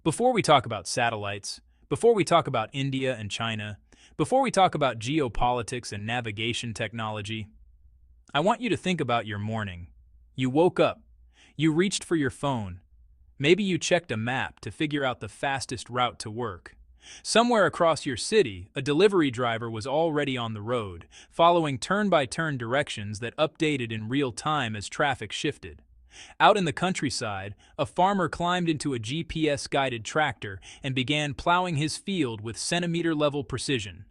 Before we talk about satellites, before we talk about India and China, before we talk about geopolitics and navigation technology, I want you to think about your morning. You woke up. You reached for your phone. Maybe you checked a map to figure out the fastest route to work. Somewhere across your city, a delivery driver was already on the road, following turn-by-turn directions that updated in real time as traffic shifted. Out in the countryside, a farmer climbed into a GPS-guided tractor and began plowing his field with centimeter-level precision,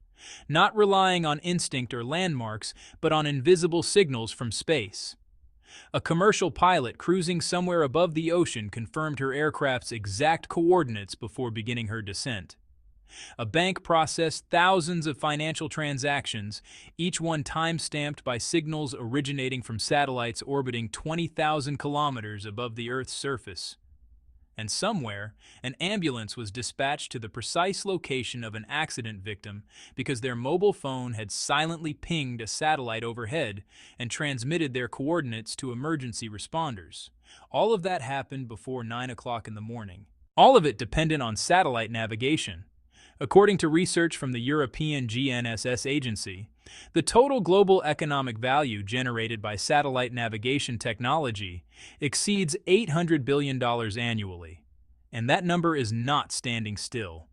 not relying on instinct or landmarks, but on invisible signals from space. A commercial pilot cruising somewhere above the ocean confirmed her aircraft's exact coordinates before beginning her descent. A bank processed thousands of financial transactions, each one time-stamped by signals originating from satellites orbiting 20,000 kilometers above the Earth's surface. And somewhere, an ambulance was dispatched to the precise location of an accident victim because their mobile phone had silently pinged a satellite overhead and transmitted their coordinates to emergency responders. All of that happened before 9 o'clock in the morning. All of it dependent on satellite navigation. According to research from the European GNSS Agency, the total global economic value generated by satellite navigation technology exceeds $800 billion annually, and that number is not standing still.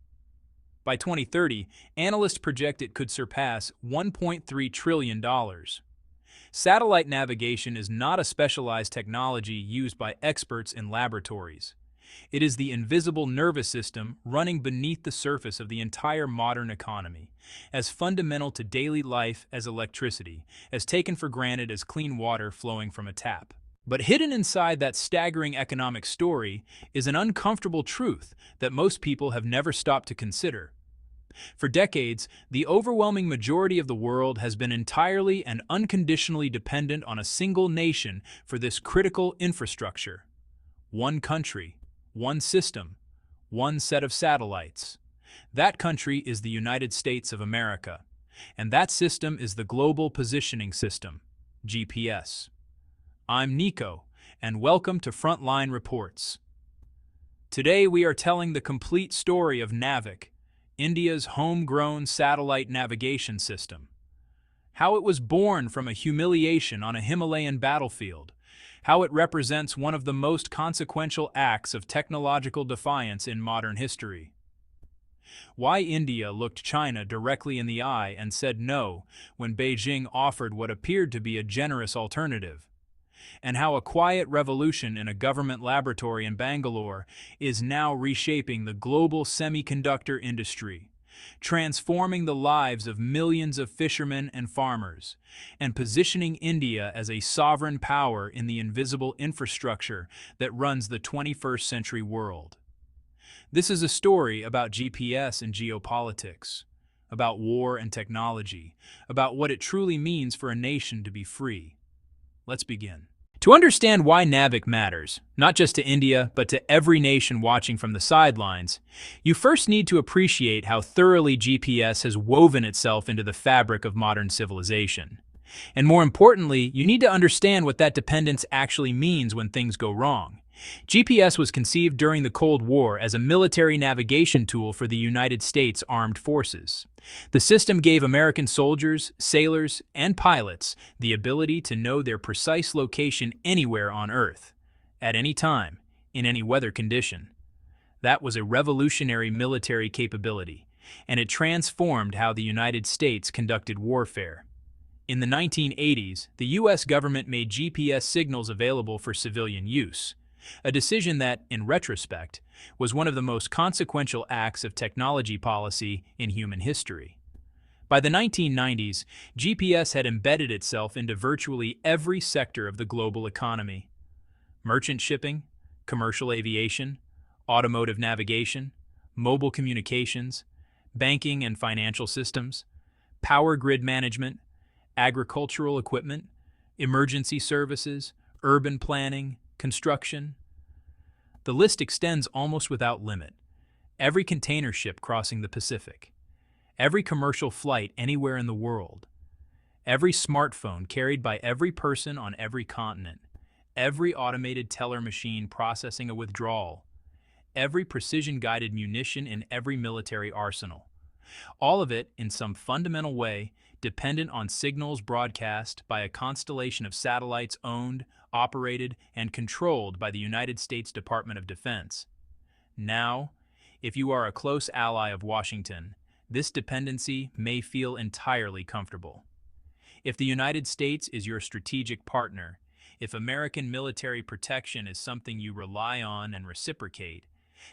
By 2030, analysts project it could surpass $1.3 trillion. Satellite navigation is not a specialized technology used by experts in laboratories. It is the invisible nervous system running beneath the surface of the entire modern economy, as fundamental to daily life as electricity, as taken for granted as clean water flowing from a tap. But hidden inside that staggering economic story is an uncomfortable truth that most people have never stopped to consider. For decades, the overwhelming majority of the world has been entirely and unconditionally dependent on a single nation for this critical infrastructure. One country. One system, one set of satellites. That country is the United States of America, and that system is the Global Positioning System, GPS. I'm Nico, and welcome to Frontline Reports. Today we are telling the complete story of Navik, India's homegrown satellite navigation system. How it was born from a humiliation on a Himalayan battlefield, how it represents one of the most consequential acts of technological defiance in modern history. Why India looked China directly in the eye and said no when Beijing offered what appeared to be a generous alternative. And how a quiet revolution in a government laboratory in Bangalore is now reshaping the global semiconductor industry, transforming the lives of millions of fishermen and farmers, and positioning India as a sovereign power in the invisible infrastructure that runs the 21st century world. This is a story about GPS and geopolitics, about war and technology, about what it truly means for a nation to be free. Let's begin. To understand why Navik matters, not just to India, but to every nation watching from the sidelines, you first need to appreciate how thoroughly GPS has woven itself into the fabric of modern civilization. And more importantly, you need to understand what that dependence actually means when things go wrong. GPS was conceived during the Cold War as a military navigation tool for the United States Armed Forces. The system gave American soldiers, sailors, and pilots the ability to know their precise location anywhere on Earth, at any time, in any weather condition. That was a revolutionary military capability, and it transformed how the United States conducted warfare. In the 1980s, the U.S. government made GPS signals available for civilian use, a decision that, in retrospect, was one of the most consequential acts of technology policy in human history. By the 1990s, GPS had embedded itself into virtually every sector of the global economy. Merchant shipping, commercial aviation, automotive navigation, mobile communications, banking and financial systems, power grid management, agricultural equipment, emergency services, urban planning, construction. The list extends almost without limit. Every container ship crossing the Pacific, every commercial flight anywhere in the world, every smartphone carried by every person on every continent, every automated teller machine processing a withdrawal, every precision-guided munition in every military arsenal. All of it, in some fundamental way, dependent on signals broadcast by a constellation of satellites owned, operated, and controlled by the United States Department of Defense. Now, if you are a close ally of Washington, this dependency may feel entirely comfortable. If the United States is your strategic partner, if American military protection is something you rely on and reciprocate,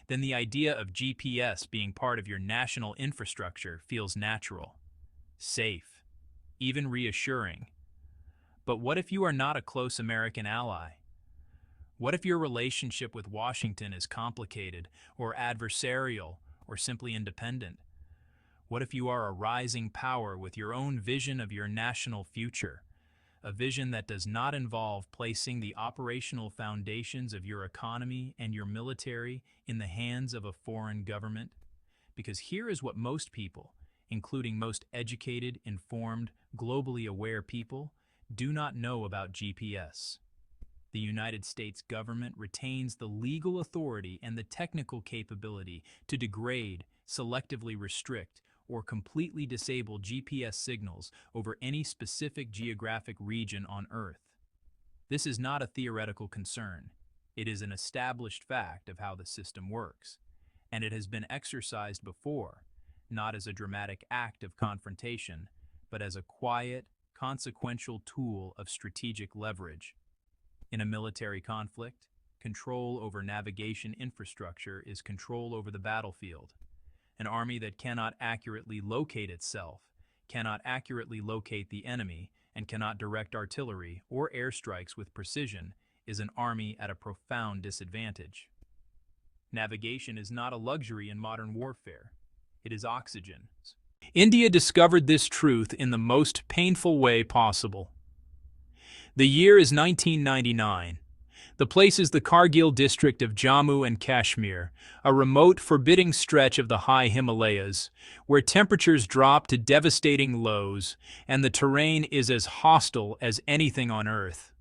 then the idea of GPS being part of your national infrastructure feels natural, safe, even reassuring. But what if you are not a close American ally? What if your relationship with Washington is complicated, or adversarial, or simply independent? What if you are a rising power with your own vision of your national future? A vision that does not involve placing the operational foundations of your economy and your military in the hands of a foreign government? Because here is what most people, including most educated, informed, globally aware people, do not know about GPS. The United States government retains the legal authority and the technical capability to degrade, selectively restrict, or completely disable GPS signals over any specific geographic region on Earth. This is not a theoretical concern. It is an established fact of how the system works, and it has been exercised before, not as a dramatic act of confrontation, but as a quiet, consequential tool of strategic leverage. In a military conflict, control over navigation infrastructure is control over the battlefield. An army that cannot accurately locate itself, cannot accurately locate the enemy, and cannot direct artillery or airstrikes with precision is an army at a profound disadvantage. Navigation is not a luxury in modern warfare. It is oxygen. India discovered this truth in the most painful way possible. The year is 1999. The place is the Kargil district of Jammu and Kashmir, a remote, forbidding stretch of the high Himalayas, where temperatures drop to devastating lows and the terrain is as hostile as anything on Earth.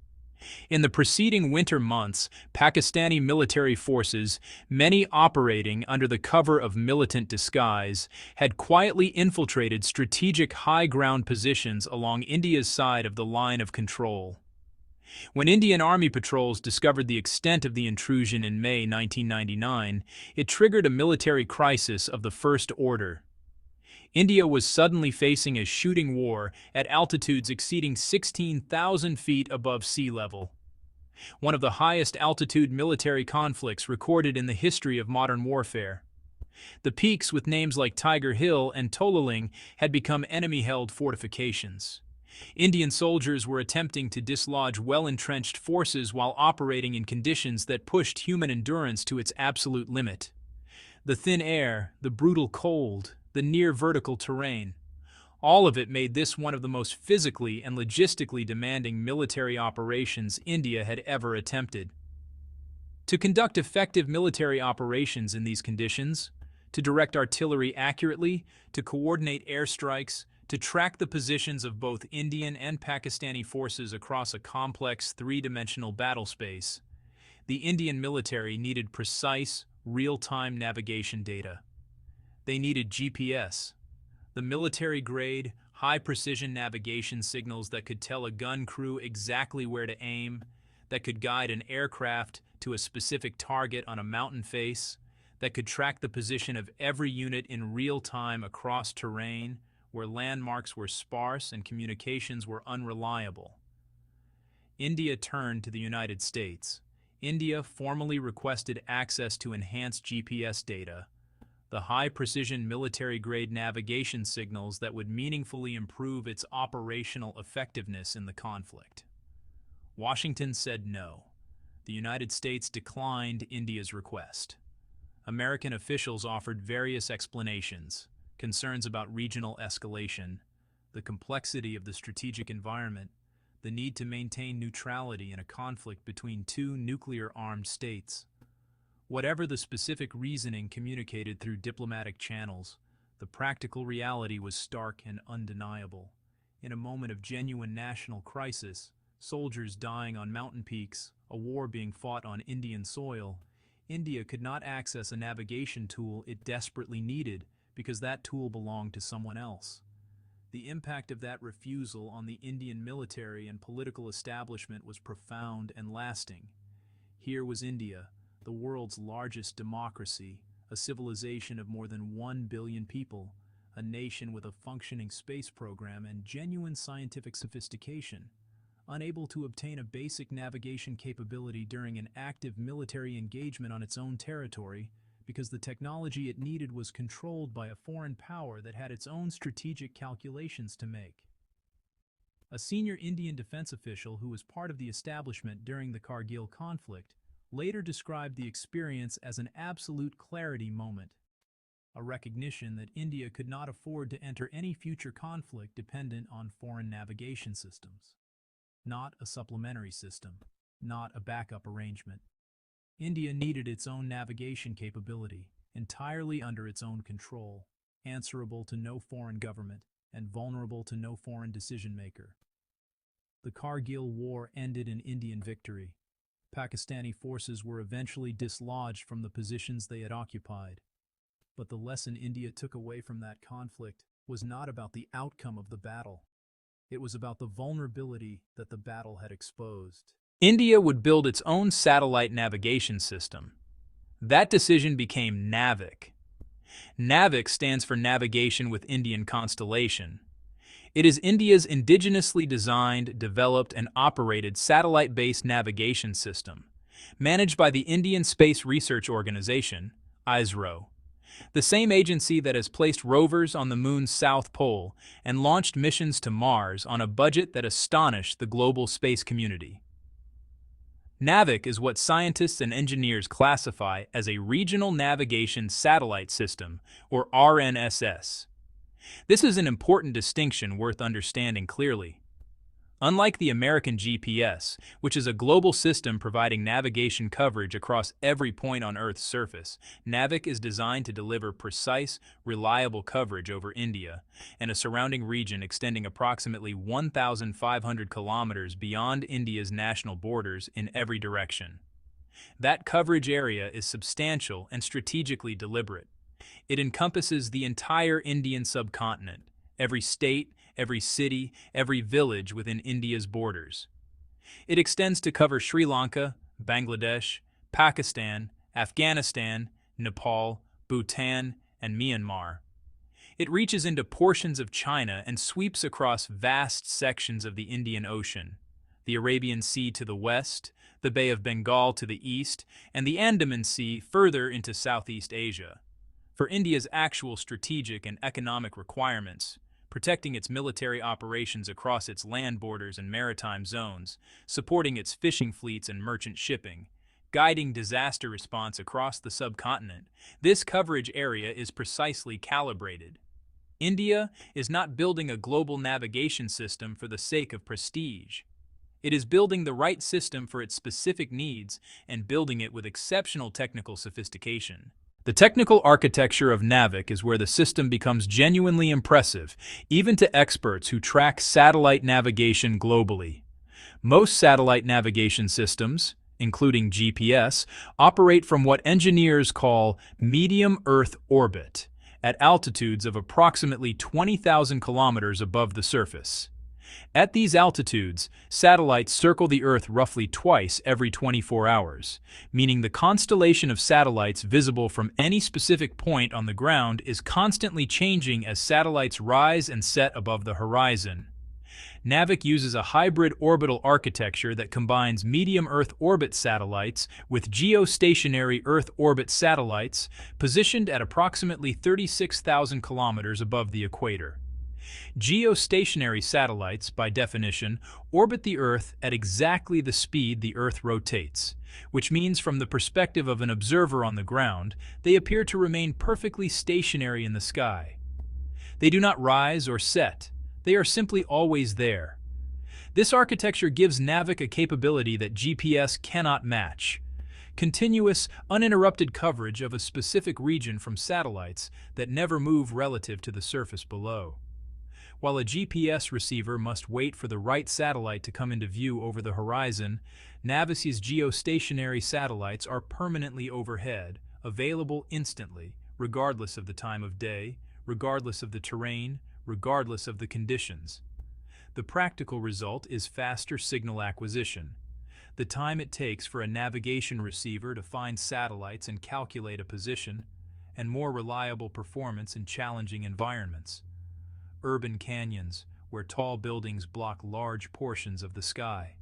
In the preceding winter months, Pakistani military forces, many operating under the cover of militant disguise, had quietly infiltrated strategic high-ground positions along India's side of the line of control. When Indian Army patrols discovered the extent of the intrusion in May 1999, it triggered a military crisis of the first order. India was suddenly facing a shooting war at altitudes exceeding 16,000 feet above sea level, one of the highest altitude military conflicts recorded in the history of modern warfare. The peaks with names like Tiger Hill and Tolaling had become enemy-held fortifications. Indian soldiers were attempting to dislodge well-entrenched forces while operating in conditions that pushed human endurance to its absolute limit. The thin air, the brutal cold, the near-vertical terrain, all of it made this one of the most physically and logistically demanding military operations India had ever attempted. To conduct effective military operations in these conditions, to direct artillery accurately, to coordinate airstrikes, to track the positions of both Indian and Pakistani forces across a complex three-dimensional battle space, the Indian military needed precise, real-time navigation data. They needed GPS, the military-grade, high-precision navigation signals that could tell a gun crew exactly where to aim, that could guide an aircraft to a specific target on a mountain face, that could track the position of every unit in real time across terrain, where landmarks were sparse and communications were unreliable. India turned to the United States. India formally requested access to enhanced GPS data, the high-precision military-grade navigation signals that would meaningfully improve its operational effectiveness in the conflict. Washington said no. The United States declined India's request. American officials offered various explanations: concerns about regional escalation, the complexity of the strategic environment, the need to maintain neutrality in a conflict between two nuclear-armed states. Whatever the specific reasoning communicated through diplomatic channels, the practical reality was stark and undeniable. In a moment of genuine national crisis, soldiers dying on mountain peaks, a war being fought on Indian soil, India could not access a navigation tool it desperately needed because that tool belonged to someone else. The impact of that refusal on the Indian military and political establishment was profound and lasting. Here was India, the world's largest democracy, a civilization of more than 1 billion people, a nation with a functioning space program and genuine scientific sophistication, unable to obtain a basic navigation capability during an active military engagement on its own territory because the technology it needed was controlled by a foreign power that had its own strategic calculations to make. A senior Indian defense official who was part of the establishment during the Kargil conflict later described the experience as an absolute clarity moment, a recognition that India could not afford to enter any future conflict dependent on foreign navigation systems. Not a supplementary system, not a backup arrangement. India needed its own navigation capability, entirely under its own control, answerable to no foreign government, and vulnerable to no foreign decision-maker. The Kargil War ended in Indian victory. Pakistani forces were eventually dislodged from the positions they had occupied. But the lesson India took away from that conflict was not about the outcome of the battle. It was about the vulnerability that the battle had exposed. India would build its own satellite navigation system. That decision became NAVIC. NAVIC stands for Navigation with Indian Constellation. It is India's indigenously designed, developed, and operated satellite-based navigation system, managed by the Indian Space Research Organization, ISRO, the same agency that has placed rovers on the Moon's South Pole and launched missions to Mars on a budget that astonished the global space community. NAVIC is what scientists and engineers classify as a Regional Navigation Satellite System, or RNSS. This is an important distinction worth understanding clearly. Unlike the American GPS, which is a global system providing navigation coverage across every point on Earth's surface, NAVIC is designed to deliver precise, reliable coverage over India and a surrounding region extending approximately 1,500 kilometers beyond India's national borders in every direction. That coverage area is substantial and strategically deliberate. It encompasses the entire Indian subcontinent, every state, every city, every village within India's borders. It extends to cover Sri Lanka, Bangladesh, Pakistan, Afghanistan, Nepal, Bhutan, and Myanmar. It reaches into portions of China and sweeps across vast sections of the Indian Ocean, the Arabian Sea to the west, the Bay of Bengal to the east, and the Andaman Sea further into Southeast Asia. For India's actual strategic and economic requirements, protecting its military operations across its land borders and maritime zones, supporting its fishing fleets and merchant shipping, guiding disaster response across the subcontinent, this coverage area is precisely calibrated. India is not building a global navigation system for the sake of prestige. It is building the right system for its specific needs and building it with exceptional technical sophistication. The technical architecture of NAVIC is where the system becomes genuinely impressive, even to experts who track satellite navigation globally. Most satellite navigation systems, including GPS, operate from what engineers call medium Earth orbit, at altitudes of approximately 20,000 kilometers above the surface. At these altitudes, satellites circle the Earth roughly twice every 24 hours, meaning the constellation of satellites visible from any specific point on the ground is constantly changing as satellites rise and set above the horizon. NAVIC uses a hybrid orbital architecture that combines medium Earth orbit satellites with geostationary Earth orbit satellites positioned at approximately 36,000 kilometers above the equator. Geostationary satellites, by definition, orbit the Earth at exactly the speed the Earth rotates, which means from the perspective of an observer on the ground, they appear to remain perfectly stationary in the sky. They do not rise or set. They are simply always there. This architecture gives NAVIC a capability that GPS cannot match: continuous, uninterrupted coverage of a specific region from satellites that never move relative to the surface below. While a GPS receiver must wait for the right satellite to come into view over the horizon, Navisy's geostationary satellites are permanently overhead, available instantly, regardless of the time of day, regardless of the terrain, regardless of the conditions. The practical result is faster signal acquisition. The time it takes for a navigation receiver to find satellites and calculate a position, and more reliable performance in challenging environments. Urban canyons, where tall buildings block large portions of the sky.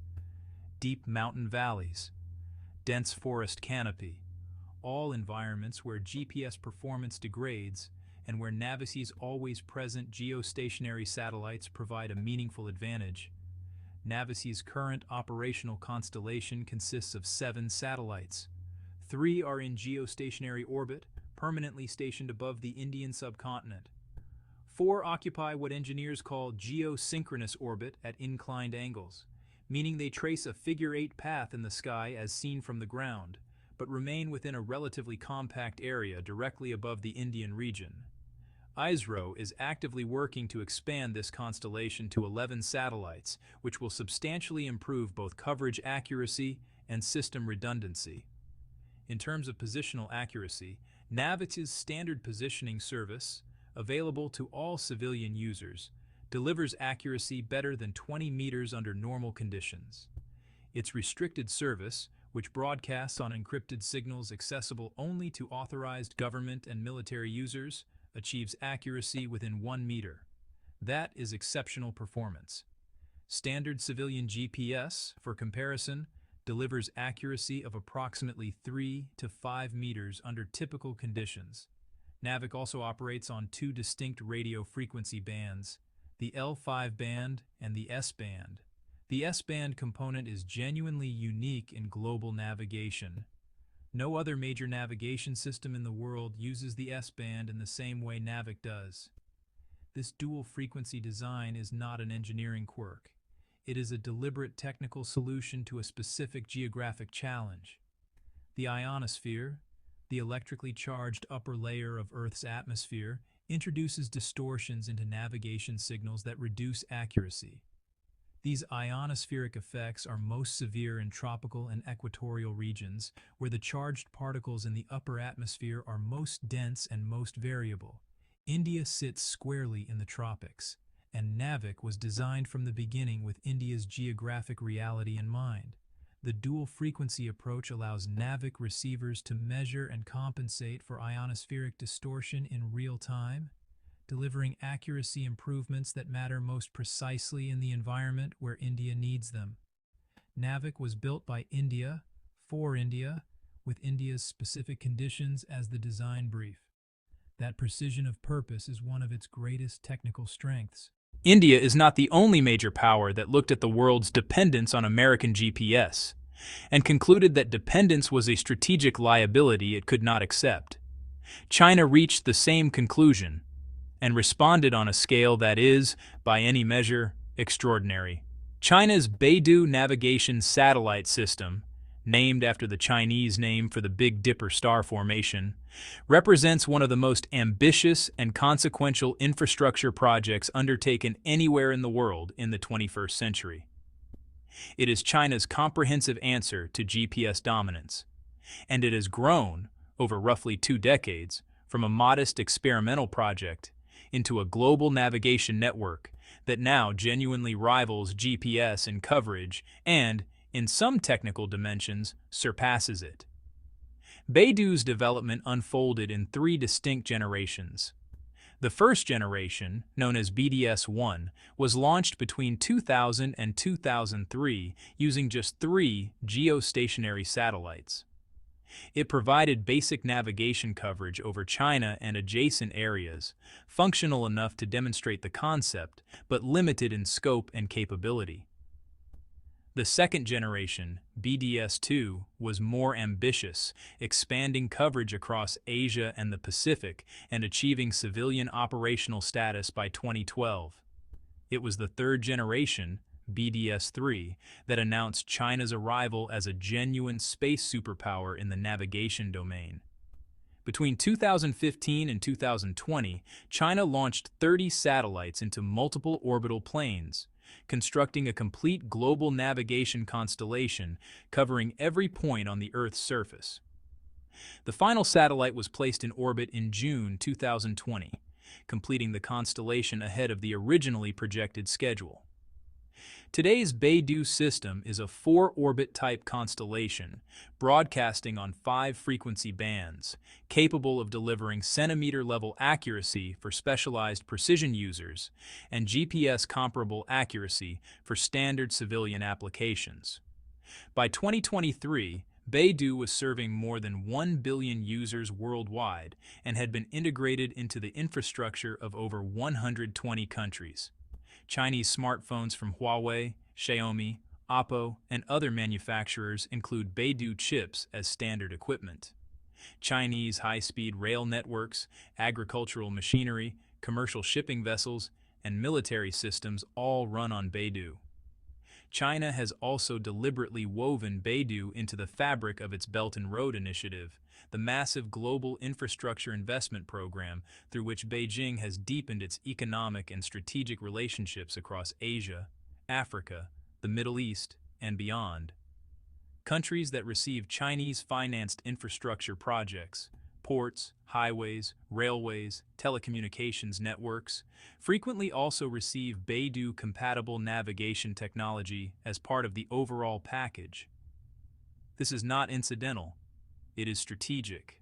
Deep mountain valleys. Dense forest canopy. All environments where GPS performance degrades and where Navisy's always-present geostationary satellites provide a meaningful advantage. Navisy's current operational constellation consists of 7 satellites. 3 are in geostationary orbit, permanently stationed above the Indian subcontinent. 4 occupy what engineers call geosynchronous orbit at inclined angles, meaning they trace a figure-8 path in the sky as seen from the ground, but remain within a relatively compact area directly above the Indian region. ISRO is actively working to expand this constellation to 11 satellites, which will substantially improve both coverage accuracy and system redundancy. In terms of positional accuracy, Navisy's standard positioning service, available to all civilian users, delivers accuracy better than 20 meters under normal conditions. Its restricted service, which broadcasts on encrypted signals accessible only to authorized government and military users, achieves accuracy within 1 meter. That is exceptional performance. Standard civilian GPS, for comparison, delivers accuracy of approximately 3 to 5 meters under typical conditions. NAVIC also operates on 2 distinct radio frequency bands, the L5 band and the S band. The S-band component is genuinely unique in global navigation. No other major navigation system in the world uses the S-band in the same way NAVIC does. This dual-frequency design is not an engineering quirk. It is a deliberate technical solution to a specific geographic challenge. The ionosphere, the electrically charged upper layer of Earth's atmosphere, introduces distortions into navigation signals that reduce accuracy. These ionospheric effects are most severe in tropical and equatorial regions, where the charged particles in the upper atmosphere are most dense and most variable. India sits squarely in the tropics, and NAVIC was designed from the beginning with India's geographic reality in mind. The dual-frequency approach allows NAVIC receivers to measure and compensate for ionospheric distortion in real time, delivering accuracy improvements that matter most precisely in the environment where India needs them. NAVIC was built by India, for India, with India's specific conditions as the design brief. That precision of purpose is one of its greatest technical strengths. India is not the only major power that looked at the world's dependence on American GPS and concluded that dependence was a strategic liability it could not accept. China reached the same conclusion and responded on a scale that is, by any measure, extraordinary. China's BeiDou navigation satellite system, named after the Chinese name for the Big Dipper star formation, represents one of the most ambitious and consequential infrastructure projects undertaken anywhere in the world in the 21st century. It is China's comprehensive answer to GPS dominance, and it has grown, over roughly 2 decades, from a modest experimental project into a global navigation network that now genuinely rivals GPS in coverage and, in some technical dimensions, surpasses it. BeiDou's development unfolded in 3 distinct generations. The first generation, known as BDS-1, was launched between 2000 and 2003 using just 3 geostationary satellites. It provided basic navigation coverage over China and adjacent areas, functional enough to demonstrate the concept, but limited in scope and capability. The second generation, BDS-2, was more ambitious, expanding coverage across Asia and the Pacific and achieving civilian operational status by 2012. It was the third generation, BDS-3, that announced China's arrival as a genuine space superpower in the navigation domain. Between 2015 and 2020, China launched 30 satellites into multiple orbital planes, constructing a complete global navigation constellation covering every point on the Earth's surface. The final satellite was placed in orbit in June 2020, completing the constellation ahead of the originally projected schedule. Today's BeiDou system is a 4-orbit type constellation, broadcasting on 5 frequency bands, capable of delivering centimeter-level accuracy for specialized precision users and GPS-comparable accuracy for standard civilian applications. By 2023, BeiDou was serving more than 1 billion users worldwide and had been integrated into the infrastructure of over 120 countries. Chinese smartphones from Huawei, Xiaomi, Oppo, and other manufacturers include BeiDou chips as standard equipment. Chinese high-speed rail networks, agricultural machinery, commercial shipping vessels, and military systems all run on BeiDou. China has also deliberately woven BeiDou into the fabric of its Belt and Road Initiative, the massive global infrastructure investment program through which Beijing has deepened its economic and strategic relationships across Asia, Africa, the Middle East, and beyond. Countries that receive Chinese-financed infrastructure projects, ports, highways, railways, telecommunications networks, frequently also receive BeiDou-compatible navigation technology as part of the overall package. This is not incidental. It is strategic.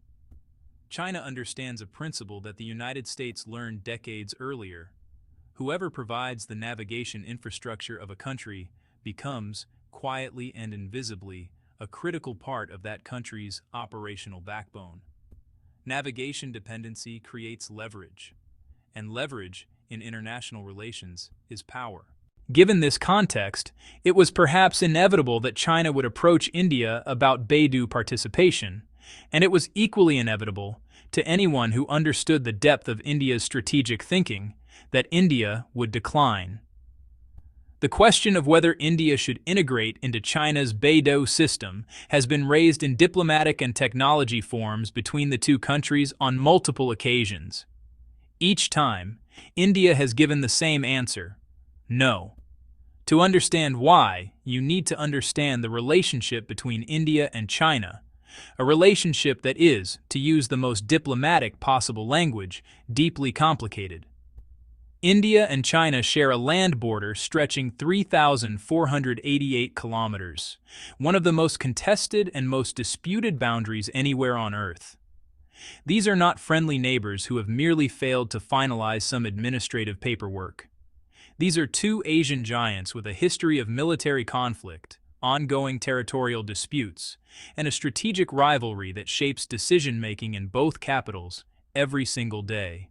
China understands a principle that the United States learned decades earlier. Whoever provides the navigation infrastructure of a country becomes, quietly and invisibly, a critical part of that country's operational backbone. Navigation dependency creates leverage, and leverage in international relations is power. Given this context, it was perhaps inevitable that China would approach India about BeiDou participation, and it was equally inevitable to anyone who understood the depth of India's strategic thinking that India would decline. The question of whether India should integrate into China's BeiDou system has been raised in diplomatic and technology forums between the two countries on multiple occasions. Each time, India has given the same answer: no. To understand why, you need to understand the relationship between India and China, a relationship that is, to use the most diplomatic possible language, deeply complicated. India and China share a land border stretching 3,488 kilometers, one of the most contested and most disputed boundaries anywhere on Earth. These are not friendly neighbors who have merely failed to finalize some administrative paperwork. These are two Asian giants with a history of military conflict, ongoing territorial disputes, and a strategic rivalry that shapes decision-making in both capitals every single day.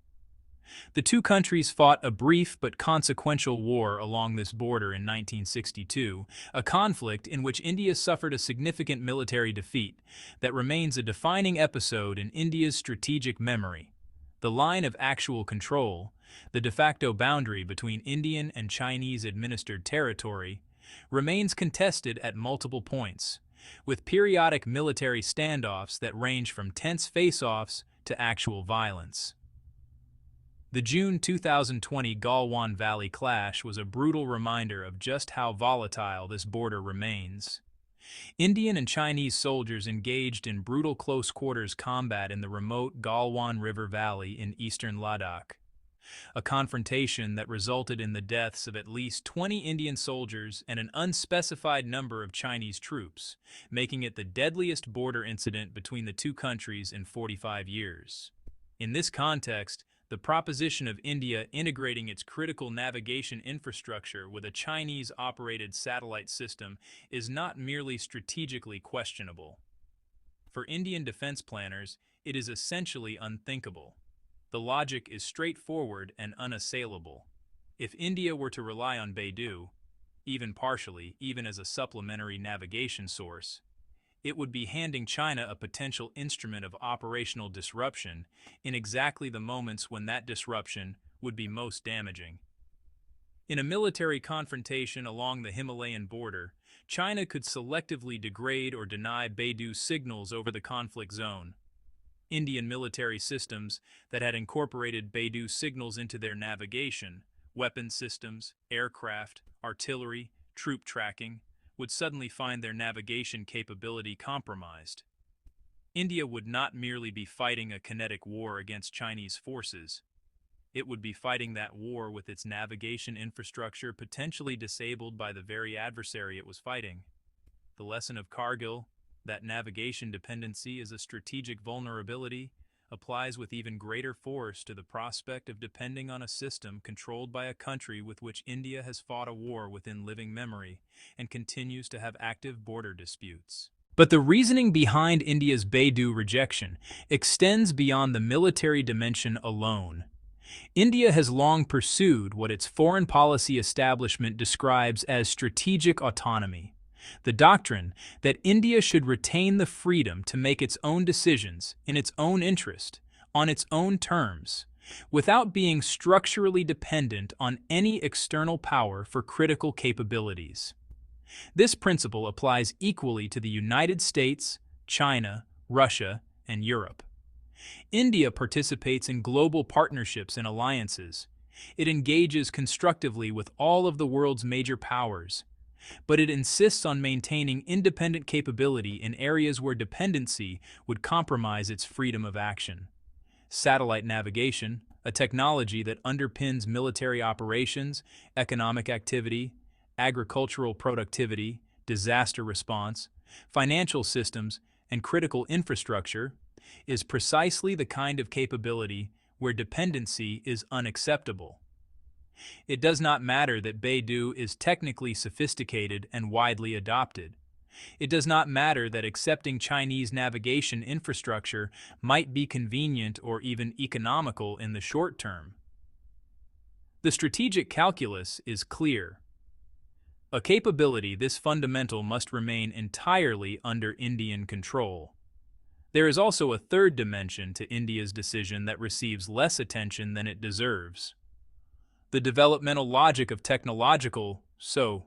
The two countries fought a brief but consequential war along this border in 1962, a conflict in which India suffered a significant military defeat that remains a defining episode in India's strategic memory. The line of actual control, the de facto boundary between Indian and Chinese-administered territory, remains contested at multiple points, with periodic military standoffs that range from tense face-offs to actual violence. The June 2020 Galwan Valley clash was a brutal reminder of just how volatile this border remains. Indian and Chinese soldiers engaged in brutal close-quarters combat in the remote Galwan River Valley in eastern Ladakh, a confrontation that resulted in the deaths of at least 20 Indian soldiers and an unspecified number of Chinese troops, making it the deadliest border incident between the two countries in 45 years. In this context, the proposition of India integrating its critical navigation infrastructure with a Chinese-operated satellite system is not merely strategically questionable. For Indian defense planners, it is essentially unthinkable. The logic is straightforward and unassailable. If India were to rely on BeiDou, even partially, even as a supplementary navigation source, it would be handing China a potential instrument of operational disruption in exactly the moments when that disruption would be most damaging. In a military confrontation along the Himalayan border, China could selectively degrade or deny BeiDou signals over the conflict zone. Indian military systems that had incorporated BeiDou signals into their navigation, weapon systems, aircraft, artillery, troop tracking, would suddenly find their navigation capability compromised. India would not merely be fighting a kinetic war against Chinese forces. It would be fighting that war with its navigation infrastructure potentially disabled by the very adversary it was fighting. The lesson of Kargil, that navigation dependency is a strategic vulnerability, applies with even greater force to the prospect of depending on a system controlled by a country with which India has fought a war within living memory and continues to have active border disputes. But the reasoning behind India's BeiDou rejection extends beyond the military dimension alone. India has long pursued what its foreign policy establishment describes as strategic autonomy, the doctrine that India should retain the freedom to make its own decisions in its own interest, on its own terms, without being structurally dependent on any external power for critical capabilities. This principle applies equally to the United States, China, Russia, and Europe. India participates in global partnerships and alliances. It engages constructively with all of the world's major powers, but it insists on maintaining independent capability in areas where dependency would compromise its freedom of action. Satellite navigation, a technology that underpins military operations, economic activity, agricultural productivity, disaster response, financial systems, and critical infrastructure, is precisely the kind of capability where dependency is unacceptable. It does not matter that BeiDou is technically sophisticated and widely adopted. It does not matter that accepting Chinese navigation infrastructure might be convenient or even economical in the short term. The strategic calculus is clear. A capability this fundamental must remain entirely under Indian control. There is also a third dimension to India's decision that receives less attention than it deserves. The developmental logic of technological, so